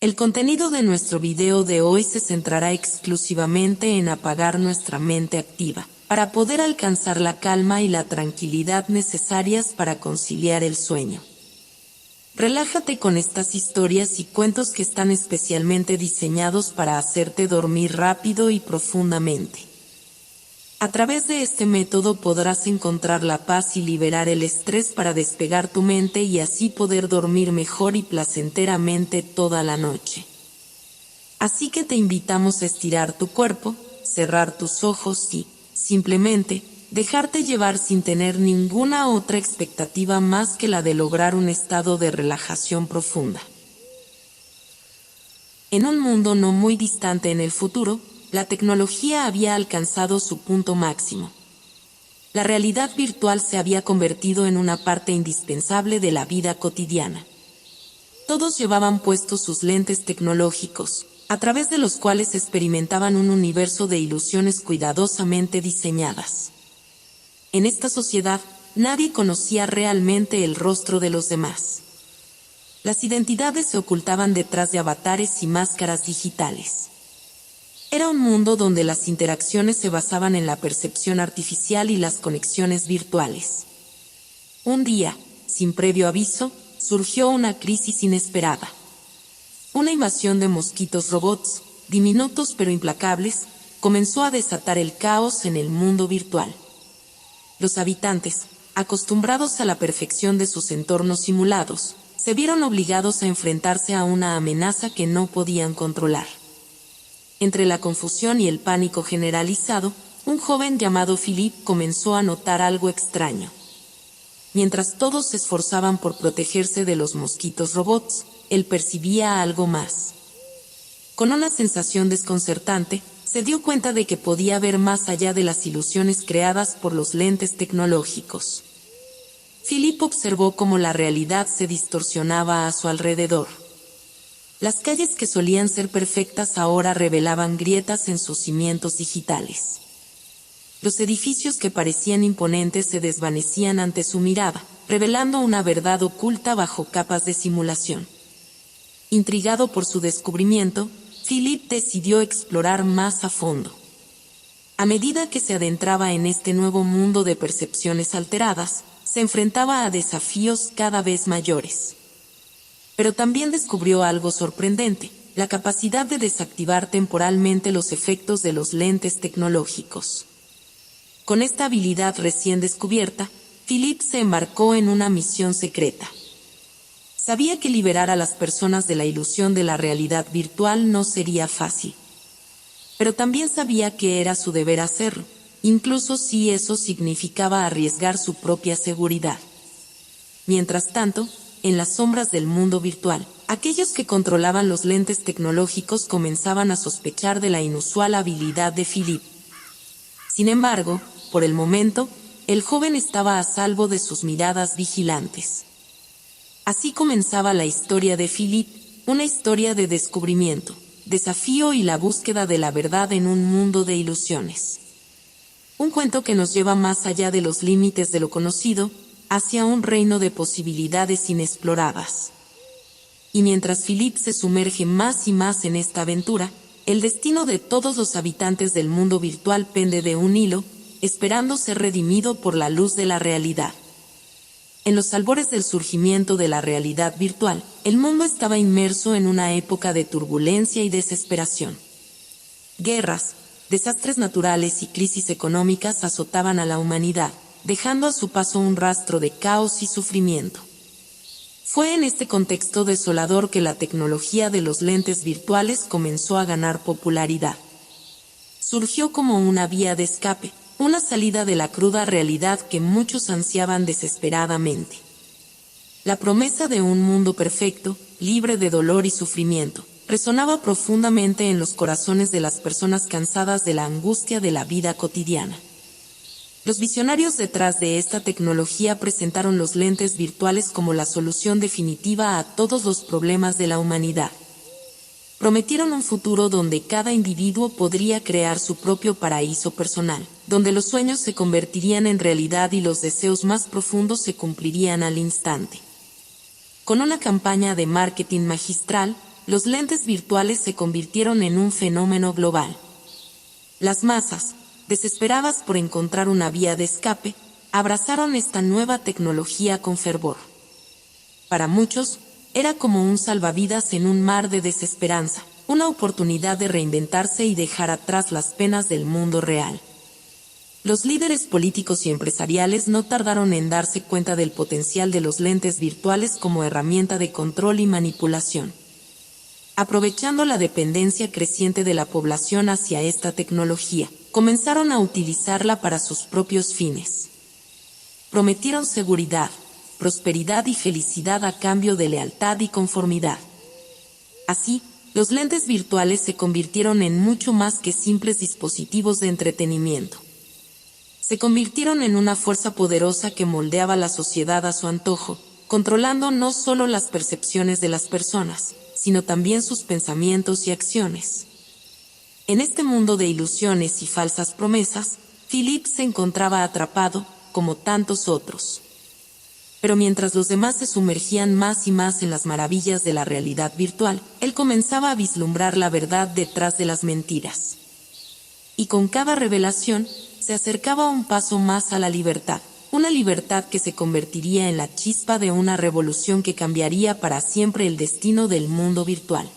El contenido de nuestro video de hoy se centrará exclusivamente en apagar nuestra mente activa, para poder alcanzar la calma y la tranquilidad necesarias para conciliar el sueño. Relájate con estas historias y cuentos que están especialmente diseñados para hacerte dormir rápido y profundamente. A través de este método podrás encontrar la paz y liberar el estrés para despegar tu mente y así poder dormir mejor y placenteramente toda la noche. Así que te invitamos a estirar tu cuerpo, cerrar tus ojos y, simplemente, dejarte llevar sin tener ninguna otra expectativa más que la de lograr un estado de relajación profunda. En un mundo no muy distante en el futuro, la tecnología había alcanzado su punto máximo. La realidad virtual se había convertido en una parte indispensable de la vida cotidiana. Todos llevaban puestos sus lentes tecnológicos, a través de los cuales experimentaban un universo de ilusiones cuidadosamente diseñadas. En esta sociedad, nadie conocía realmente el rostro de los demás. Las identidades se ocultaban detrás de avatares y máscaras digitales. Era un mundo donde las interacciones se basaban en la percepción artificial y las conexiones virtuales. Un día, sin previo aviso, surgió una crisis inesperada. Una invasión de mosquitos robots, diminutos pero implacables, comenzó a desatar el caos en el mundo virtual. Los habitantes, acostumbrados a la perfección de sus entornos simulados, se vieron obligados a enfrentarse a una amenaza que no podían controlar. Entre la confusión y el pánico generalizado, un joven llamado Philip comenzó a notar algo extraño. Mientras todos se esforzaban por protegerse de los mosquitos robots, él percibía algo más. Con una sensación desconcertante, se dio cuenta de que podía ver más allá de las ilusiones creadas por los lentes tecnológicos. Philip observó cómo la realidad se distorsionaba a su alrededor. Las calles que solían ser perfectas ahora revelaban grietas en sus cimientos digitales. Los edificios que parecían imponentes se desvanecían ante su mirada, revelando una verdad oculta bajo capas de simulación. Intrigado por su descubrimiento, Philip decidió explorar más a fondo. A medida que se adentraba en este nuevo mundo de percepciones alteradas, se enfrentaba a desafíos cada vez mayores. Pero también descubrió algo sorprendente, la capacidad de desactivar temporalmente los efectos de los lentes tecnológicos. Con esta habilidad recién descubierta, Philip se embarcó en una misión secreta. Sabía que liberar a las personas de la ilusión de la realidad virtual no sería fácil. Pero también sabía que era su deber hacerlo, incluso si eso significaba arriesgar su propia seguridad. Mientras tanto, en las sombras del mundo virtual, aquellos que controlaban los lentes tecnológicos comenzaban a sospechar de la inusual habilidad de Philip. Sin embargo, por el momento, el joven estaba a salvo de sus miradas vigilantes. Así comenzaba la historia de Philip, una historia de descubrimiento, desafío y la búsqueda de la verdad en un mundo de ilusiones. Un cuento que nos lleva más allá de los límites de lo conocido, hacia un reino de posibilidades inexploradas. Y mientras Philip se sumerge más y más en esta aventura, el destino de todos los habitantes del mundo virtual pende de un hilo, esperando ser redimido por la luz de la realidad. En los albores del surgimiento de la realidad virtual, el mundo estaba inmerso en una época de turbulencia y desesperación. Guerras, desastres naturales y crisis económicas azotaban a la humanidad, dejando a su paso un rastro de caos y sufrimiento. Fue en este contexto desolador que la tecnología de los lentes virtuales comenzó a ganar popularidad. Surgió como una vía de escape, una salida de la cruda realidad que muchos ansiaban desesperadamente. La promesa de un mundo perfecto, libre de dolor y sufrimiento, resonaba profundamente en los corazones de las personas cansadas de la angustia de la vida cotidiana. Los visionarios detrás de esta tecnología presentaron los lentes virtuales como la solución definitiva a todos los problemas de la humanidad. Prometieron un futuro donde cada individuo podría crear su propio paraíso personal, donde los sueños se convertirían en realidad y los deseos más profundos se cumplirían al instante. Con una campaña de marketing magistral, los lentes virtuales se convirtieron en un fenómeno global. Las masas, desesperadas por encontrar una vía de escape, abrazaron esta nueva tecnología con fervor. Para muchos, era como un salvavidas en un mar de desesperanza, una oportunidad de reinventarse y dejar atrás las penas del mundo real. Los líderes políticos y empresariales no tardaron en darse cuenta del potencial de los lentes virtuales como herramienta de control y manipulación. Aprovechando la dependencia creciente de la población hacia esta tecnología, comenzaron a utilizarla para sus propios fines. Prometieron seguridad, prosperidad y felicidad a cambio de lealtad y conformidad. Así, los lentes virtuales se convirtieron en mucho más que simples dispositivos de entretenimiento. Se convirtieron en una fuerza poderosa que moldeaba la sociedad a su antojo, controlando no solo las percepciones de las personas, sino también sus pensamientos y acciones. En este mundo de ilusiones y falsas promesas, Philip se encontraba atrapado, como tantos otros. Pero mientras los demás se sumergían más y más en las maravillas de la realidad virtual, él comenzaba a vislumbrar la verdad detrás de las mentiras. Y con cada revelación, se acercaba un paso más a la libertad, una libertad que se convertiría en la chispa de una revolución que cambiaría para siempre el destino del mundo virtual.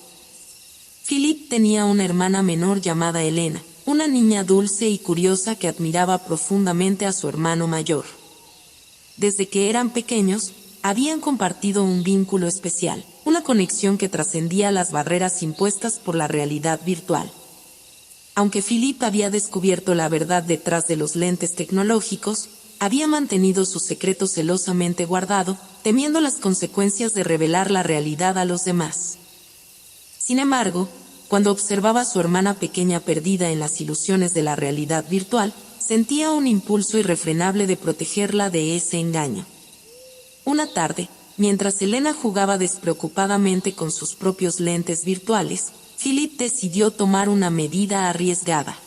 Philip tenía una hermana menor llamada Elena, una niña dulce y curiosa que admiraba profundamente a su hermano mayor. Desde que eran pequeños, habían compartido un vínculo especial, una conexión que trascendía las barreras impuestas por la realidad virtual. Aunque Philip había descubierto la verdad detrás de los lentes tecnológicos, había mantenido su secreto celosamente guardado, temiendo las consecuencias de revelar la realidad a los demás. Sin embargo, cuando observaba a su hermana pequeña perdida en las ilusiones de la realidad virtual, sentía un impulso irrefrenable de protegerla de ese engaño. Una tarde, mientras Elena jugaba despreocupadamente con sus propios lentes virtuales, Philip decidió tomar una medida arriesgada.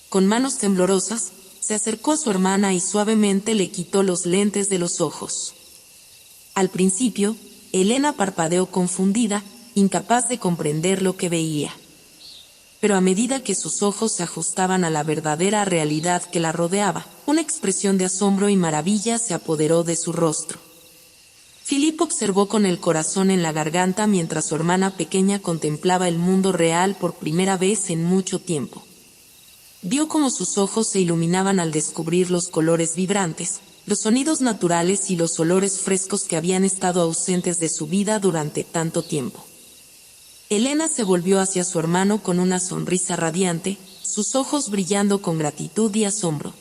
Con manos temblorosas, se acercó a su hermana y suavemente le quitó los lentes de los ojos. Al principio, Elena parpadeó confundida, incapaz de comprender lo que veía. Pero a medida que sus ojos se ajustaban a la verdadera realidad que la rodeaba, una expresión de asombro y maravilla se apoderó de su rostro. Philip observó con el corazón en la garganta mientras su hermana pequeña contemplaba el mundo real por primera vez en mucho tiempo. Vio cómo sus ojos se iluminaban al descubrir los colores vibrantes, los sonidos naturales y los olores frescos que habían estado ausentes de su vida durante tanto tiempo. Elena se volvió hacia su hermano con una sonrisa radiante, sus ojos brillando con gratitud y asombro.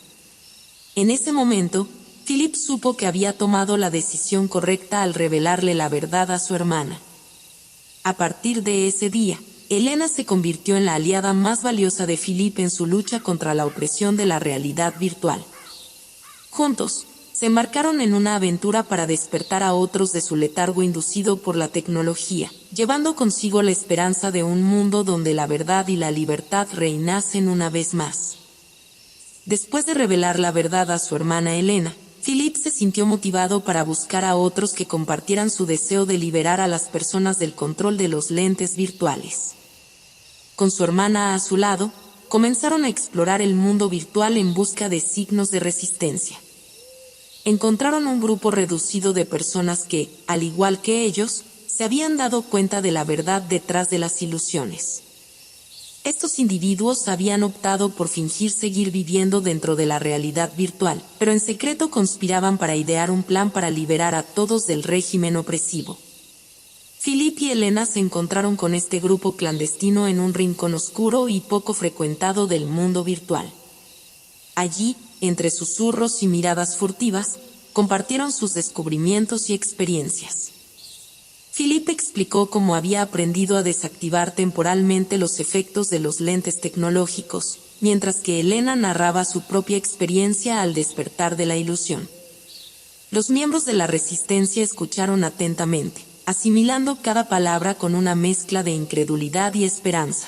En ese momento, Philip supo que había tomado la decisión correcta al revelarle la verdad a su hermana. A partir de ese día, Elena se convirtió en la aliada más valiosa de Philip en su lucha contra la opresión de la realidad virtual. Juntos, se embarcaron en una aventura para despertar a otros de su letargo inducido por la tecnología, llevando consigo la esperanza de un mundo donde la verdad y la libertad reinasen una vez más. Después de revelar la verdad a su hermana Elena, Philip se sintió motivado para buscar a otros que compartieran su deseo de liberar a las personas del control de los lentes virtuales. Con su hermana a su lado, comenzaron a explorar el mundo virtual en busca de signos de resistencia. Encontraron un grupo reducido de personas que, al igual que ellos, se habían dado cuenta de la verdad detrás de las ilusiones. Estos individuos habían optado por fingir seguir viviendo dentro de la realidad virtual, pero en secreto conspiraban para idear un plan para liberar a todos del régimen opresivo. Philip y Elena se encontraron con este grupo clandestino en un rincón oscuro y poco frecuentado del mundo virtual. Allí, entre susurros y miradas furtivas, compartieron sus descubrimientos y experiencias. Philip explicó cómo había aprendido a desactivar temporalmente los efectos de los lentes tecnológicos, mientras que Elena narraba su propia experiencia al despertar de la ilusión. Los miembros de la resistencia escucharon atentamente, asimilando cada palabra con una mezcla de incredulidad y esperanza.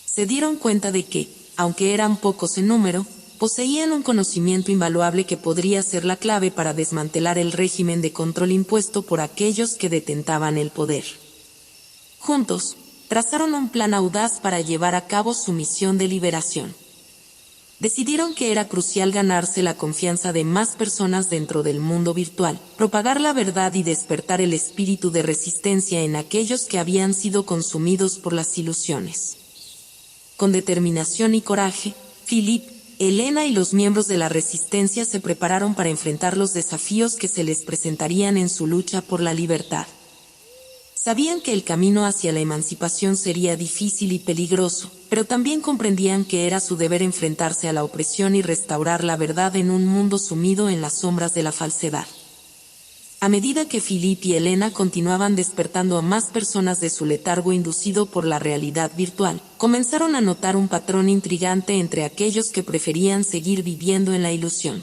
Se dieron cuenta de que, aunque eran pocos en número, poseían un conocimiento invaluable que podría ser la clave para desmantelar el régimen de control impuesto por aquellos que detentaban el poder. Juntos, trazaron un plan audaz para llevar a cabo su misión de liberación. Decidieron que era crucial ganarse la confianza de más personas dentro del mundo virtual, propagar la verdad y despertar el espíritu de resistencia en aquellos que habían sido consumidos por las ilusiones. Con determinación y coraje, Philip, Elena y los miembros de la resistencia se prepararon para enfrentar los desafíos que se les presentarían en su lucha por la libertad. Sabían que el camino hacia la emancipación sería difícil y peligroso, pero también comprendían que era su deber enfrentarse a la opresión y restaurar la verdad en un mundo sumido en las sombras de la falsedad. A medida que Philip y Elena continuaban despertando a más personas de su letargo inducido por la realidad virtual, comenzaron a notar un patrón intrigante entre aquellos que preferían seguir viviendo en la ilusión.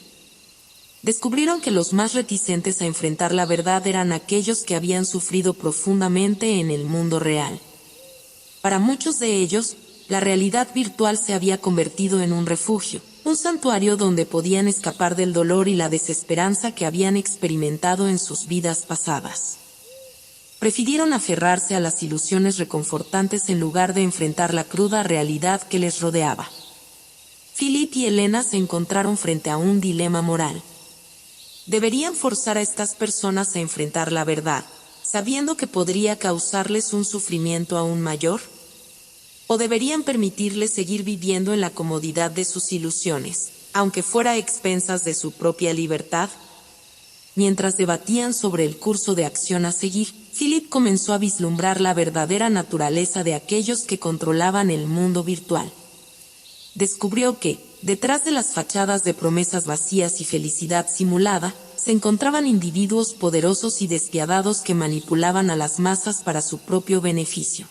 Descubrieron que los más reticentes a enfrentar la verdad eran aquellos que habían sufrido profundamente en el mundo real. Para muchos de ellos, la realidad virtual se había convertido en un refugio, un santuario donde podían escapar del dolor y la desesperanza que habían experimentado en sus vidas pasadas. Prefirieron aferrarse a las ilusiones reconfortantes en lugar de enfrentar la cruda realidad que les rodeaba. Philip y Elena se encontraron frente a un dilema moral. ¿Deberían forzar a estas personas a enfrentar la verdad, sabiendo que podría causarles un sufrimiento aún mayor? ¿O deberían permitirles seguir viviendo en la comodidad de sus ilusiones, aunque fuera a expensas de su propia libertad? Mientras debatían sobre el curso de acción a seguir, Philip comenzó a vislumbrar la verdadera naturaleza de aquellos que controlaban el mundo virtual. Descubrió que, detrás de las fachadas de promesas vacías y felicidad simulada, se encontraban individuos poderosos y despiadados que manipulaban a las masas para su propio beneficio.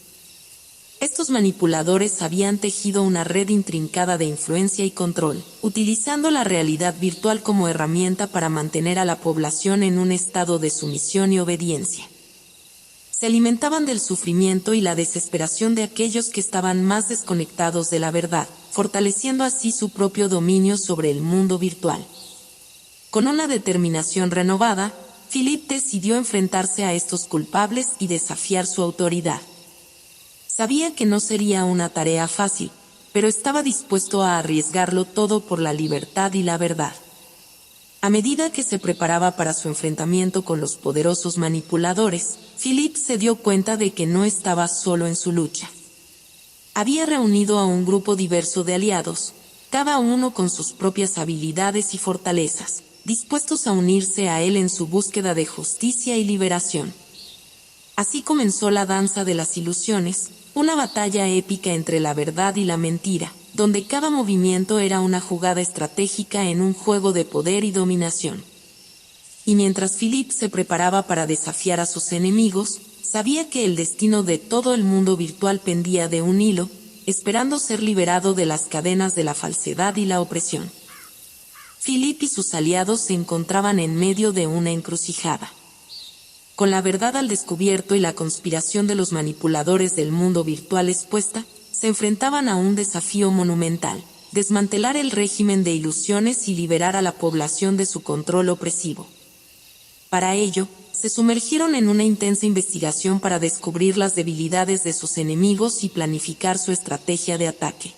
Estos manipuladores habían tejido una red intrincada de influencia y control, utilizando la realidad virtual como herramienta para mantener a la población en un estado de sumisión y obediencia. Se alimentaban del sufrimiento y la desesperación de aquellos que estaban más desconectados de la verdad, fortaleciendo así su propio dominio sobre el mundo virtual. Con una determinación renovada, Philip decidió enfrentarse a estos culpables y desafiar su autoridad. Sabía que no sería una tarea fácil, pero estaba dispuesto a arriesgarlo todo por la libertad y la verdad. A medida que se preparaba para su enfrentamiento con los poderosos manipuladores, Philip se dio cuenta de que no estaba solo en su lucha. Había reunido a un grupo diverso de aliados, cada uno con sus propias habilidades y fortalezas, dispuestos a unirse a él en su búsqueda de justicia y liberación. Así comenzó la danza de las ilusiones, una batalla épica entre la verdad y la mentira, donde cada movimiento era una jugada estratégica en un juego de poder y dominación. Y mientras Philip se preparaba para desafiar a sus enemigos, sabía que el destino de todo el mundo virtual pendía de un hilo, esperando ser liberado de las cadenas de la falsedad y la opresión. Philip y sus aliados se encontraban en medio de una encrucijada. Con la verdad al descubierto y la conspiración de los manipuladores del mundo virtual expuesta, se enfrentaban a un desafío monumental: desmantelar el régimen de ilusiones y liberar a la población de su control opresivo. Para ello, se sumergieron en una intensa investigación para descubrir las debilidades de sus enemigos y planificar su estrategia de ataque.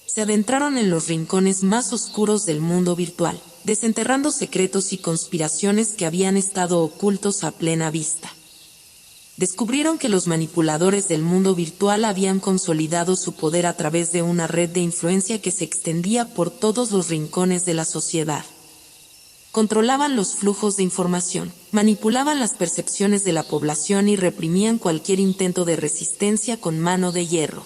Se adentraron en los rincones más oscuros del mundo virtual, desenterrando secretos y conspiraciones que habían estado ocultos a plena vista. Descubrieron que los manipuladores del mundo virtual habían consolidado su poder a través de una red de influencia que se extendía por todos los rincones de la sociedad. Controlaban los flujos de información, manipulaban las percepciones de la población y reprimían cualquier intento de resistencia con mano de hierro.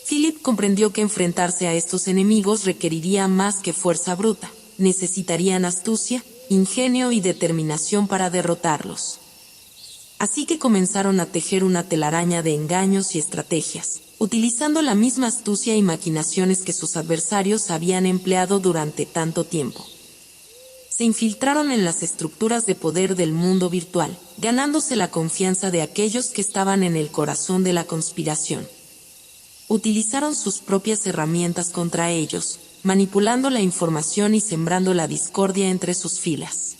Philip comprendió que enfrentarse a estos enemigos requeriría más que fuerza bruta. Necesitarían astucia, ingenio y determinación para derrotarlos. Así que comenzaron a tejer una telaraña de engaños y estrategias, utilizando la misma astucia y maquinaciones que sus adversarios habían empleado durante tanto tiempo. Se infiltraron en las estructuras de poder del mundo virtual, ganándose la confianza de aquellos que estaban en el corazón de la conspiración. Utilizaron sus propias herramientas contra ellos, manipulando la información y sembrando la discordia entre sus filas.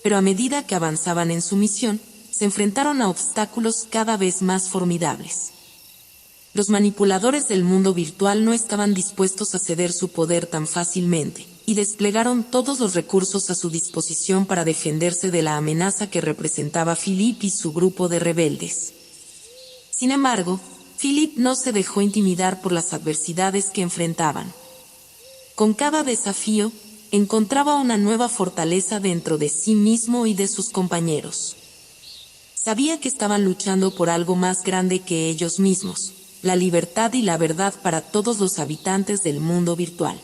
Pero a medida que avanzaban en su misión, se enfrentaron a obstáculos cada vez más formidables. Los manipuladores del mundo virtual no estaban dispuestos a ceder su poder tan fácilmente, y desplegaron todos los recursos a su disposición para defenderse de la amenaza que representaba Philip y su grupo de rebeldes. Sin embargo, Philip no se dejó intimidar por las adversidades que enfrentaban. Con cada desafío, encontraba una nueva fortaleza dentro de sí mismo y de sus compañeros. Sabía que estaban luchando por algo más grande que ellos mismos, la libertad y la verdad para todos los habitantes del mundo virtual.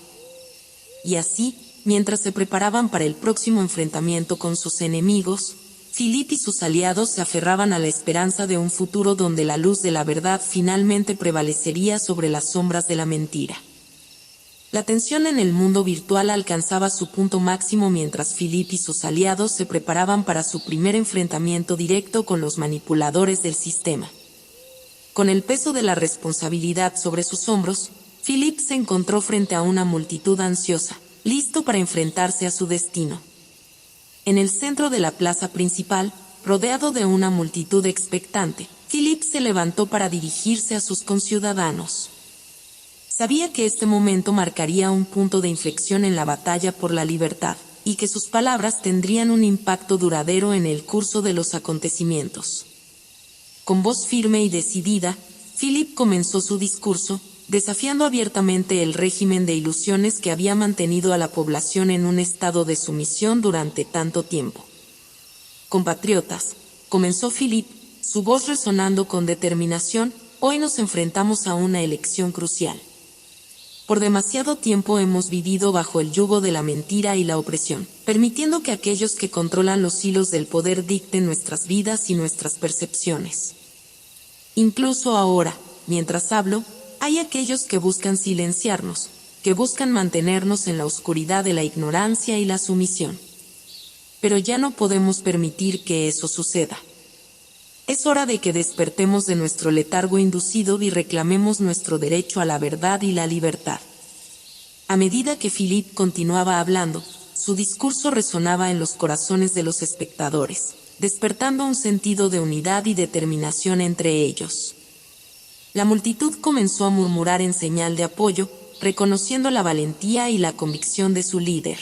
Y así, mientras se preparaban para el próximo enfrentamiento con sus enemigos, Philip y sus aliados se aferraban a la esperanza de un futuro donde la luz de la verdad finalmente prevalecería sobre las sombras de la mentira. La tensión en el mundo virtual alcanzaba su punto máximo mientras Philip y sus aliados se preparaban para su primer enfrentamiento directo con los manipuladores del sistema. Con el peso de la responsabilidad sobre sus hombros, Philip se encontró frente a una multitud ansiosa, listo para enfrentarse a su destino. En el centro de la plaza principal, rodeado de una multitud expectante, Philip se levantó para dirigirse a sus conciudadanos. Sabía que este momento marcaría un punto de inflexión en la batalla por la libertad, y que sus palabras tendrían un impacto duradero en el curso de los acontecimientos. Con voz firme y decidida, Philip comenzó su discurso, desafiando abiertamente el régimen de ilusiones que había mantenido a la población en un estado de sumisión durante tanto tiempo. Compatriotas, comenzó Philip, su voz resonando con determinación, hoy nos enfrentamos a una elección crucial. Por demasiado tiempo hemos vivido bajo el yugo de la mentira y la opresión, permitiendo que aquellos que controlan los hilos del poder dicten nuestras vidas y nuestras percepciones. Incluso ahora, mientras hablo, hay aquellos que buscan silenciarnos, que buscan mantenernos en la oscuridad de la ignorancia y la sumisión. Pero ya no podemos permitir que eso suceda. Es hora de que despertemos de nuestro letargo inducido y reclamemos nuestro derecho a la verdad y la libertad. A medida que Philip continuaba hablando, su discurso resonaba en los corazones de los espectadores, despertando un sentido de unidad y determinación entre ellos. La multitud comenzó a murmurar en señal de apoyo, reconociendo la valentía y la convicción de su líder.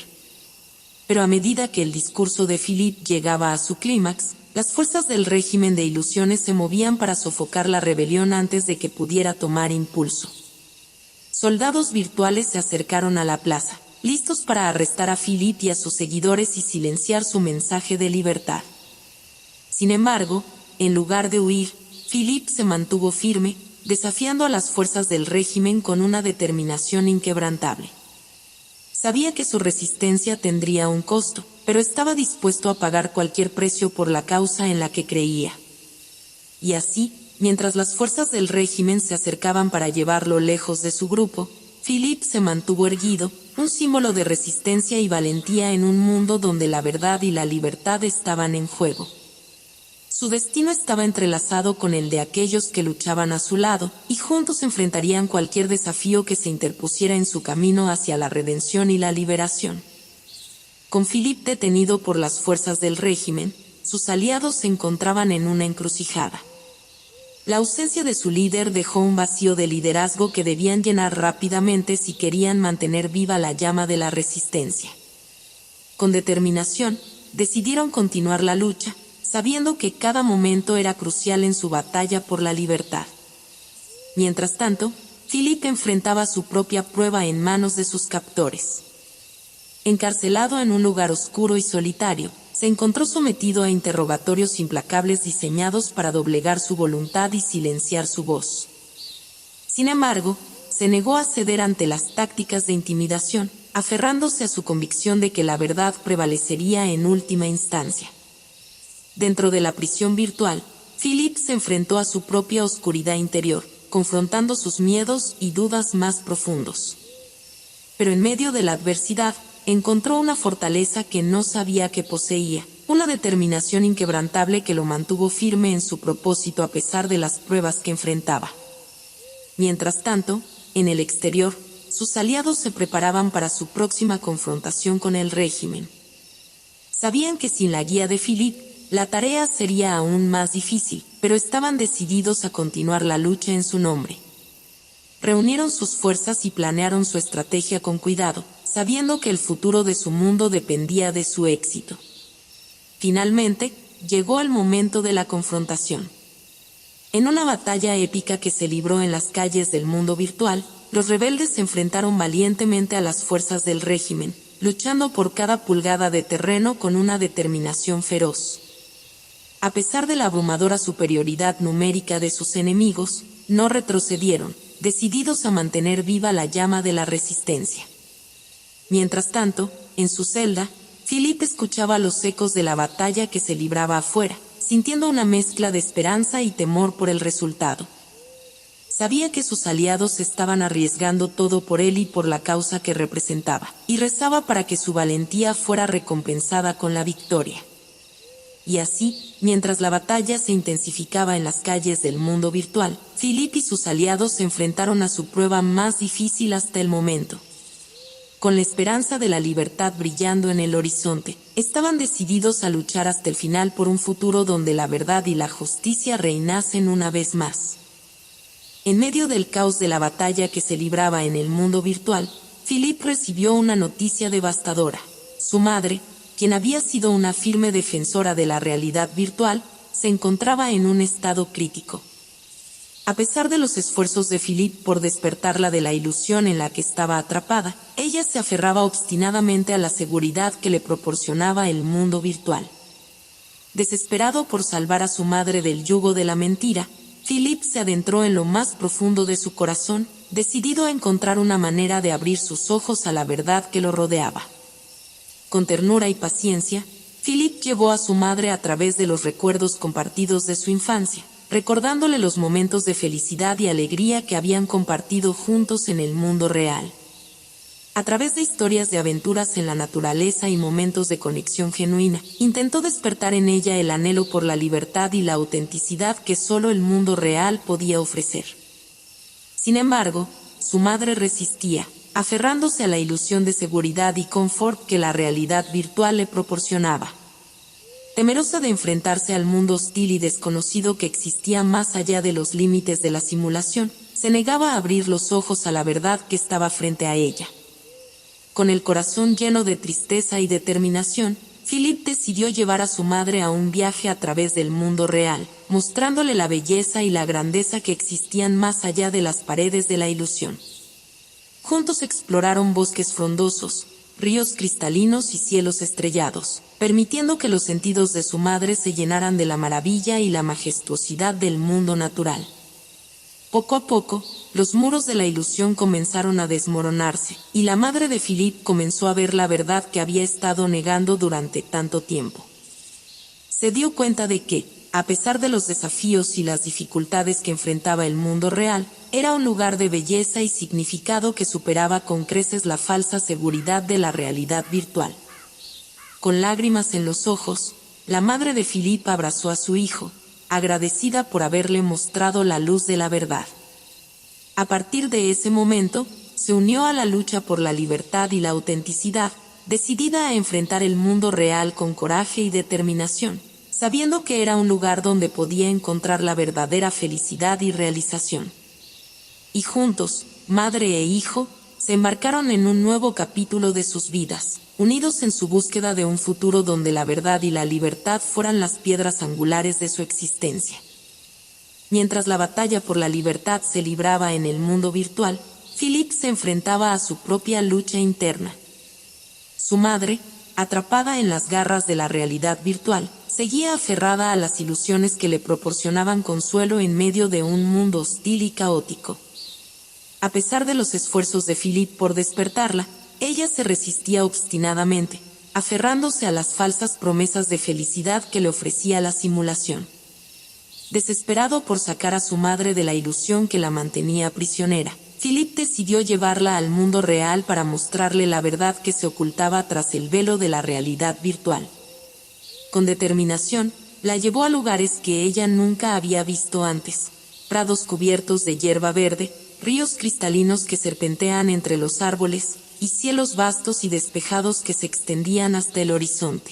Pero a medida que el discurso de Philip llegaba a su clímax, las fuerzas del régimen de ilusiones se movían para sofocar la rebelión antes de que pudiera tomar impulso. Soldados virtuales se acercaron a la plaza, listos para arrestar a Philip y a sus seguidores y silenciar su mensaje de libertad. Sin embargo, en lugar de huir, Philip se mantuvo firme, desafiando a las fuerzas del régimen con una determinación inquebrantable. Sabía que su resistencia tendría un costo, pero estaba dispuesto a pagar cualquier precio por la causa en la que creía. Y así, mientras las fuerzas del régimen se acercaban para llevarlo lejos de su grupo, Philip se mantuvo erguido, un símbolo de resistencia y valentía en un mundo donde la verdad y la libertad estaban en juego. Su destino estaba entrelazado con el de aquellos que luchaban a su lado, y juntos enfrentarían cualquier desafío que se interpusiera en su camino hacia la redención y la liberación. Con Philip detenido por las fuerzas del régimen, sus aliados se encontraban en una encrucijada. La ausencia de su líder dejó un vacío de liderazgo que debían llenar rápidamente si querían mantener viva la llama de la resistencia. Con determinación, decidieron continuar la lucha, sabiendo que cada momento era crucial en su batalla por la libertad. Mientras tanto, Philip enfrentaba su propia prueba en manos de sus captores. Encarcelado en un lugar oscuro y solitario, se encontró sometido a interrogatorios implacables diseñados para doblegar su voluntad y silenciar su voz. Sin embargo, se negó a ceder ante las tácticas de intimidación, aferrándose a su convicción de que la verdad prevalecería en última instancia. Dentro de la prisión virtual, Philip se enfrentó a su propia oscuridad interior, confrontando sus miedos y dudas más profundos. Pero en medio de la adversidad, encontró una fortaleza que no sabía que poseía, una determinación inquebrantable que lo mantuvo firme en su propósito a pesar de las pruebas que enfrentaba. Mientras tanto, en el exterior, sus aliados se preparaban para su próxima confrontación con el régimen. Sabían que sin la guía de Philip, la tarea sería aún más difícil, pero estaban decididos a continuar la lucha en su nombre. Reunieron sus fuerzas y planearon su estrategia con cuidado, sabiendo que el futuro de su mundo dependía de su éxito. Finalmente, llegó el momento de la confrontación. En una batalla épica que se libró en las calles del mundo virtual, los rebeldes se enfrentaron valientemente a las fuerzas del régimen, luchando por cada pulgada de terreno con una determinación feroz. A pesar de la abrumadora superioridad numérica de sus enemigos, no retrocedieron, decididos a mantener viva la llama de la resistencia. Mientras tanto, en su celda, Philip escuchaba los ecos de la batalla que se libraba afuera, sintiendo una mezcla de esperanza y temor por el resultado. Sabía que sus aliados estaban arriesgando todo por él y por la causa que representaba, y rezaba para que su valentía fuera recompensada con la victoria. Y así, mientras la batalla se intensificaba en las calles del mundo virtual, Philip y sus aliados se enfrentaron a su prueba más difícil hasta el momento. Con la esperanza de la libertad brillando en el horizonte, estaban decididos a luchar hasta el final por un futuro donde la verdad y la justicia reinasen una vez más. En medio del caos de la batalla que se libraba en el mundo virtual, Philip recibió una noticia devastadora. Su madre, quien había sido una firme defensora de la realidad virtual, se encontraba en un estado crítico. A pesar de los esfuerzos de Philip por despertarla de la ilusión en la que estaba atrapada, ella se aferraba obstinadamente a la seguridad que le proporcionaba el mundo virtual. Desesperado por salvar a su madre del yugo de la mentira, Philip se adentró en lo más profundo de su corazón, decidido a encontrar una manera de abrir sus ojos a la verdad que lo rodeaba. Con ternura y paciencia, Philip llevó a su madre a través de los recuerdos compartidos de su infancia, recordándole los momentos de felicidad y alegría que habían compartido juntos en el mundo real. A través de historias de aventuras en la naturaleza y momentos de conexión genuina, intentó despertar en ella el anhelo por la libertad y la autenticidad que solo el mundo real podía ofrecer. Sin embargo, su madre resistía, aferrándose a la ilusión de seguridad y confort que la realidad virtual le proporcionaba. Temerosa de enfrentarse al mundo hostil y desconocido que existía más allá de los límites de la simulación, se negaba a abrir los ojos a la verdad que estaba frente a ella. Con el corazón lleno de tristeza y determinación, Philip decidió llevar a su madre a un viaje a través del mundo real, mostrándole la belleza y la grandeza que existían más allá de las paredes de la ilusión. Juntos exploraron bosques frondosos, ríos cristalinos y cielos estrellados, permitiendo que los sentidos de su madre se llenaran de la maravilla y la majestuosidad del mundo natural. Poco a poco, los muros de la ilusión comenzaron a desmoronarse, y la madre de Philip comenzó a ver la verdad que había estado negando durante tanto tiempo. Se dio cuenta de que, a pesar de los desafíos y las dificultades que enfrentaba el mundo real, era un lugar de belleza y significado que superaba con creces la falsa seguridad de la realidad virtual. Con lágrimas en los ojos, la madre de Philip abrazó a su hijo, agradecida por haberle mostrado la luz de la verdad. A partir de ese momento, se unió a la lucha por la libertad y la autenticidad, decidida a enfrentar el mundo real con coraje y determinación, sabiendo que era un lugar donde podía encontrar la verdadera felicidad y realización. Y juntos, madre e hijo, se embarcaron en un nuevo capítulo de sus vidas, unidos en su búsqueda de un futuro donde la verdad y la libertad fueran las piedras angulares de su existencia. Mientras la batalla por la libertad se libraba en el mundo virtual, Philip se enfrentaba a su propia lucha interna. Su madre, atrapada en las garras de la realidad virtual, seguía aferrada a las ilusiones que le proporcionaban consuelo en medio de un mundo hostil y caótico. A pesar de los esfuerzos de Philip por despertarla, ella se resistía obstinadamente, aferrándose a las falsas promesas de felicidad que le ofrecía la simulación. Desesperado por sacar a su madre de la ilusión que la mantenía prisionera, Philip decidió llevarla al mundo real para mostrarle la verdad que se ocultaba tras el velo de la realidad virtual. Con determinación, la llevó a lugares que ella nunca había visto antes: prados cubiertos de hierba verde, ríos cristalinos que serpentean entre los árboles, y cielos vastos y despejados que se extendían hasta el horizonte.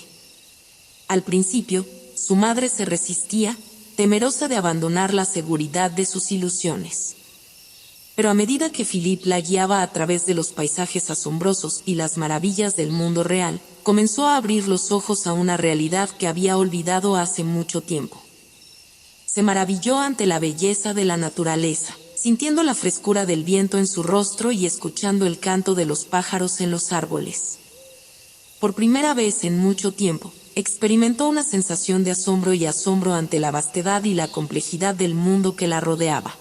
Al principio, su madre se resistía, temerosa de abandonar la seguridad de sus ilusiones. Pero a medida que Philippe la guiaba a través de los paisajes asombrosos y las maravillas del mundo real, comenzó a abrir los ojos a una realidad que había olvidado hace mucho tiempo. Se maravilló ante la belleza de la naturaleza, sintiendo la frescura del viento en su rostro y escuchando el canto de los pájaros en los árboles. Por primera vez en mucho tiempo, experimentó una sensación de asombro ante la vastedad y la complejidad del mundo que la rodeaba.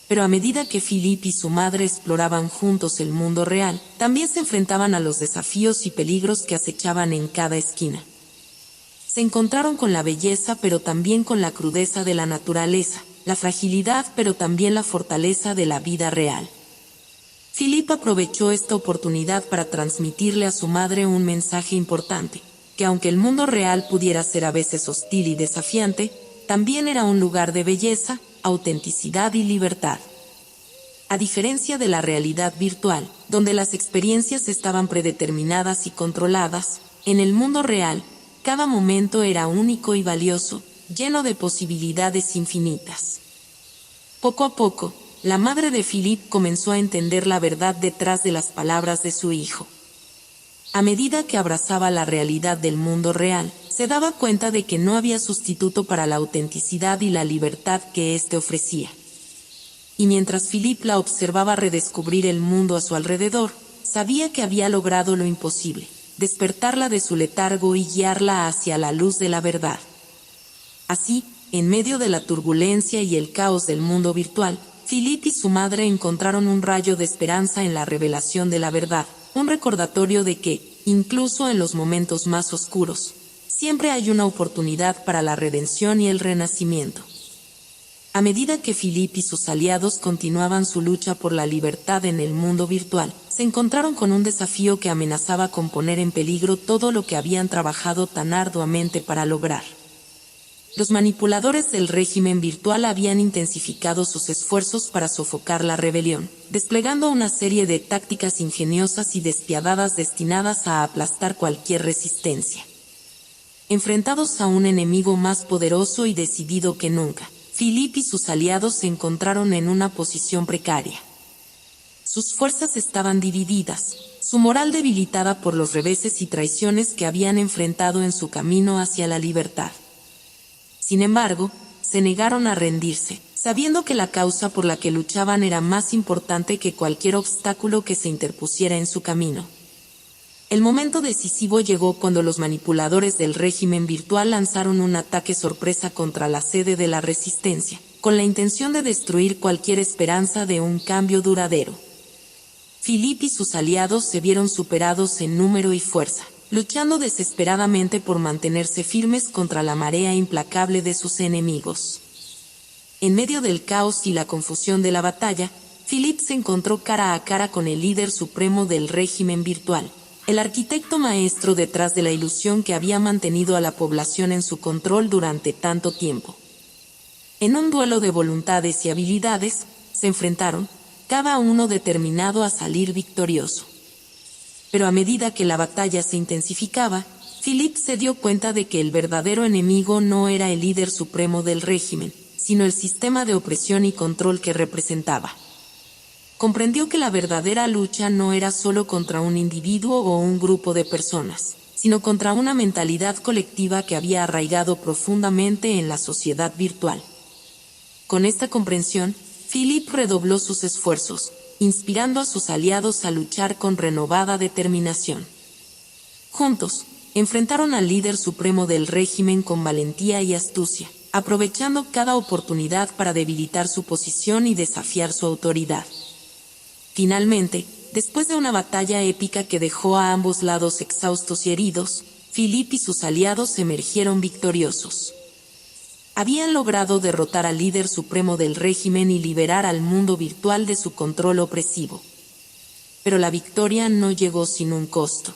Pero a medida que Philippe y su madre exploraban juntos el mundo real, también se enfrentaban a los desafíos y peligros que acechaban en cada esquina. Se encontraron con la belleza pero también con la crudeza de la naturaleza, la fragilidad pero también la fortaleza de la vida real. Philippe aprovechó esta oportunidad para transmitirle a su madre un mensaje importante, que aunque el mundo real pudiera ser a veces hostil y desafiante, también era un lugar de belleza, autenticidad y libertad. A diferencia de la realidad virtual, donde las experiencias estaban predeterminadas y controladas, en el mundo real, cada momento era único y valioso, lleno de posibilidades infinitas. Poco a poco, la madre de Philippe comenzó a entender la verdad detrás de las palabras de su hijo. A medida que abrazaba la realidad del mundo real, se daba cuenta de que no había sustituto para la autenticidad y la libertad que éste ofrecía. Y mientras Philippe la observaba redescubrir el mundo a su alrededor, sabía que había logrado lo imposible, despertarla de su letargo y guiarla hacia la luz de la verdad. Así, en medio de la turbulencia y el caos del mundo virtual, Philippe y su madre encontraron un rayo de esperanza en la revelación de la verdad, un recordatorio de que, incluso en los momentos más oscuros, siempre hay una oportunidad para la redención y el renacimiento. A medida que Philippe y sus aliados continuaban su lucha por la libertad en el mundo virtual, se encontraron con un desafío que amenazaba con poner en peligro todo lo que habían trabajado tan arduamente para lograr. Los manipuladores del régimen virtual habían intensificado sus esfuerzos para sofocar la rebelión, desplegando una serie de tácticas ingeniosas y despiadadas destinadas a aplastar cualquier resistencia. Enfrentados a un enemigo más poderoso y decidido que nunca, Philippe y sus aliados se encontraron en una posición precaria. Sus fuerzas estaban divididas, su moral debilitada por los reveses y traiciones que habían enfrentado en su camino hacia la libertad. Sin embargo, se negaron a rendirse, sabiendo que la causa por la que luchaban era más importante que cualquier obstáculo que se interpusiera en su camino. El momento decisivo llegó cuando los manipuladores del régimen virtual lanzaron un ataque sorpresa contra la sede de la resistencia, con la intención de destruir cualquier esperanza de un cambio duradero. Philippe y sus aliados se vieron superados en número y fuerza, luchando desesperadamente por mantenerse firmes contra la marea implacable de sus enemigos. En medio del caos y la confusión de la batalla, Philippe se encontró cara a cara con el líder supremo del régimen virtual, el arquitecto maestro detrás de la ilusión que había mantenido a la población en su control durante tanto tiempo. En un duelo de voluntades y habilidades, se enfrentaron, cada uno determinado a salir victorioso. Pero a medida que la batalla se intensificaba, Philippe se dio cuenta de que el verdadero enemigo no era el líder supremo del régimen, sino el sistema de opresión y control que representaba. Comprendió que la verdadera lucha no era solo contra un individuo o un grupo de personas, sino contra una mentalidad colectiva que había arraigado profundamente en la sociedad virtual. Con esta comprensión, Philippe redobló sus esfuerzos, inspirando a sus aliados a luchar con renovada determinación. Juntos, enfrentaron al líder supremo del régimen con valentía y astucia, aprovechando cada oportunidad para debilitar su posición y desafiar su autoridad. Finalmente, después de una batalla épica que dejó a ambos lados exhaustos y heridos, Philippe y sus aliados emergieron victoriosos. Habían logrado derrotar al líder supremo del régimen y liberar al mundo virtual de su control opresivo. Pero la victoria no llegó sin un costo.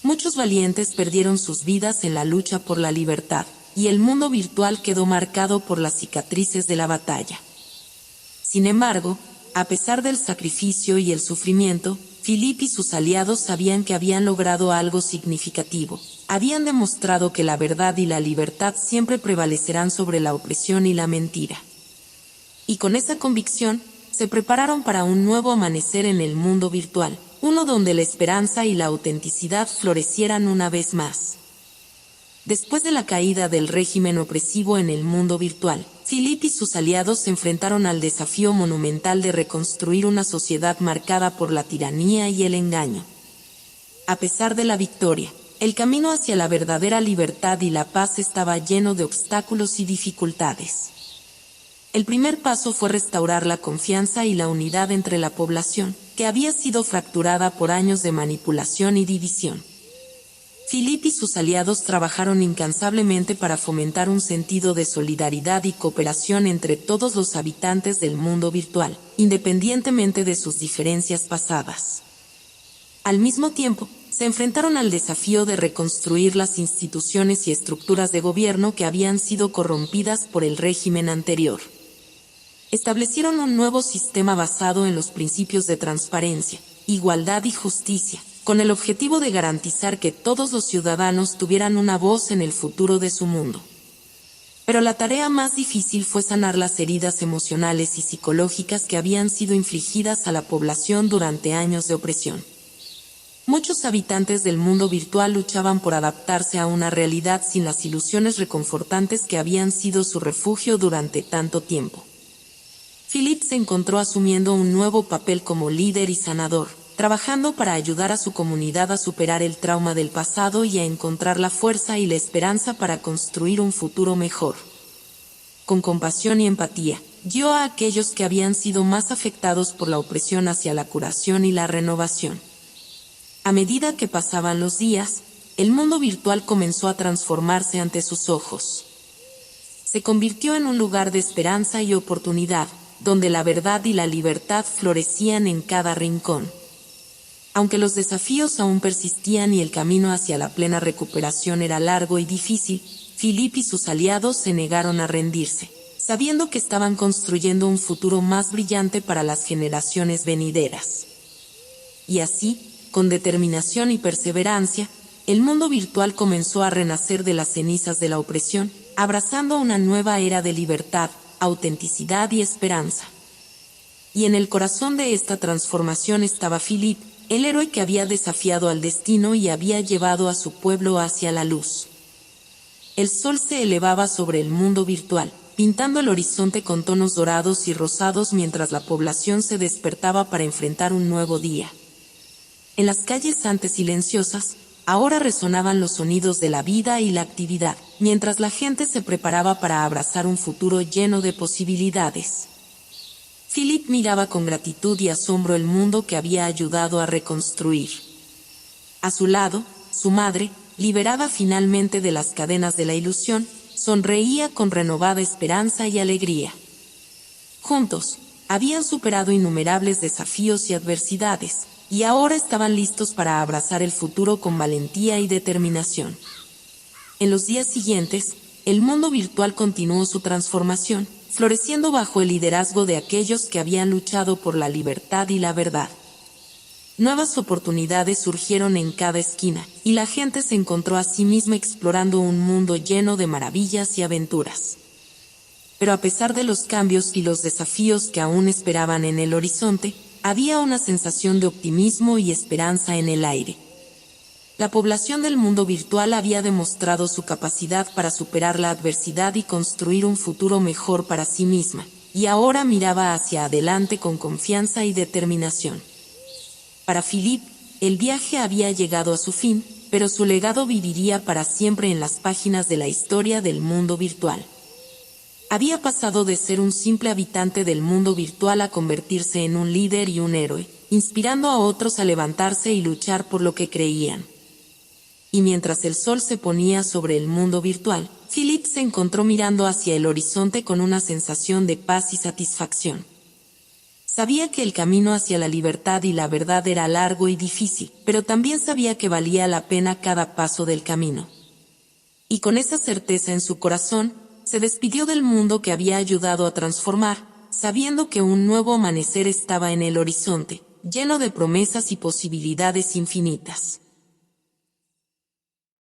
Muchos valientes perdieron sus vidas en la lucha por la libertad, y el mundo virtual quedó marcado por las cicatrices de la batalla. Sin embargo, a pesar del sacrificio y el sufrimiento, Philippe y sus aliados sabían que habían logrado algo significativo. Habían demostrado que la verdad y la libertad siempre prevalecerán sobre la opresión y la mentira. Y con esa convicción, se prepararon para un nuevo amanecer en el mundo virtual, uno donde la esperanza y la autenticidad florecieran una vez más. Después de la caída del régimen opresivo en el mundo virtual, Philippe y sus aliados se enfrentaron al desafío monumental de reconstruir una sociedad marcada por la tiranía y el engaño. A pesar de la victoria, el camino hacia la verdadera libertad y la paz estaba lleno de obstáculos y dificultades. El primer paso fue restaurar la confianza y la unidad entre la población, que había sido fracturada por años de manipulación y división. Philippe y sus aliados trabajaron incansablemente para fomentar un sentido de solidaridad y cooperación entre todos los habitantes del mundo virtual, independientemente de sus diferencias pasadas. Al mismo tiempo, se enfrentaron al desafío de reconstruir las instituciones y estructuras de gobierno que habían sido corrompidas por el régimen anterior. Establecieron un nuevo sistema basado en los principios de transparencia, igualdad y justicia, con el objetivo de garantizar que todos los ciudadanos tuvieran una voz en el futuro de su mundo. Pero la tarea más difícil fue sanar las heridas emocionales y psicológicas que habían sido infligidas a la población durante años de opresión. Muchos habitantes del mundo virtual luchaban por adaptarse a una realidad sin las ilusiones reconfortantes que habían sido su refugio durante tanto tiempo. Philippe se encontró asumiendo un nuevo papel como líder y sanador, trabajando para ayudar a su comunidad a superar el trauma del pasado y a encontrar la fuerza y la esperanza para construir un futuro mejor. Con compasión y empatía, guió a aquellos que habían sido más afectados por la opresión hacia la curación y la renovación. A medida que pasaban los días, el mundo virtual comenzó a transformarse ante sus ojos. Se convirtió en un lugar de esperanza y oportunidad, donde la verdad y la libertad florecían en cada rincón. Aunque los desafíos aún persistían y el camino hacia la plena recuperación era largo y difícil, Philippe y sus aliados se negaron a rendirse, sabiendo que estaban construyendo un futuro más brillante para las generaciones venideras. Y así, con determinación y perseverancia, el mundo virtual comenzó a renacer de las cenizas de la opresión, abrazando una nueva era de libertad, autenticidad y esperanza. Y en el corazón de esta transformación estaba Philippe, el héroe que había desafiado al destino y había llevado a su pueblo hacia la luz. El sol se elevaba sobre el mundo virtual, pintando el horizonte con tonos dorados y rosados mientras la población se despertaba para enfrentar un nuevo día. En las calles antes silenciosas, ahora resonaban los sonidos de la vida y la actividad, mientras la gente se preparaba para abrazar un futuro lleno de posibilidades. Philippe miraba con gratitud y asombro el mundo que había ayudado a reconstruir. A su lado, su madre, liberada finalmente de las cadenas de la ilusión, sonreía con renovada esperanza y alegría. Juntos, habían superado innumerables desafíos y adversidades, y ahora estaban listos para abrazar el futuro con valentía y determinación. En los días siguientes, el mundo virtual continuó su transformación, floreciendo bajo el liderazgo de aquellos que habían luchado por la libertad y la verdad. Nuevas oportunidades surgieron en cada esquina, y la gente se encontró a sí misma explorando un mundo lleno de maravillas y aventuras. Pero a pesar de los cambios y los desafíos que aún esperaban en el horizonte, había una sensación de optimismo y esperanza en el aire. La población del mundo virtual había demostrado su capacidad para superar la adversidad y construir un futuro mejor para sí misma, y ahora miraba hacia adelante con confianza y determinación. Para Philippe, el viaje había llegado a su fin, pero su legado viviría para siempre en las páginas de la historia del mundo virtual. Había pasado de ser un simple habitante del mundo virtual a convertirse en un líder y un héroe, inspirando a otros a levantarse y luchar por lo que creían. Y mientras el sol se ponía sobre el mundo virtual, Philippe se encontró mirando hacia el horizonte con una sensación de paz y satisfacción. Sabía que el camino hacia la libertad y la verdad era largo y difícil, pero también sabía que valía la pena cada paso del camino. Y con esa certeza en su corazón, se despidió del mundo que había ayudado a transformar, sabiendo que un nuevo amanecer estaba en el horizonte, lleno de promesas y posibilidades infinitas.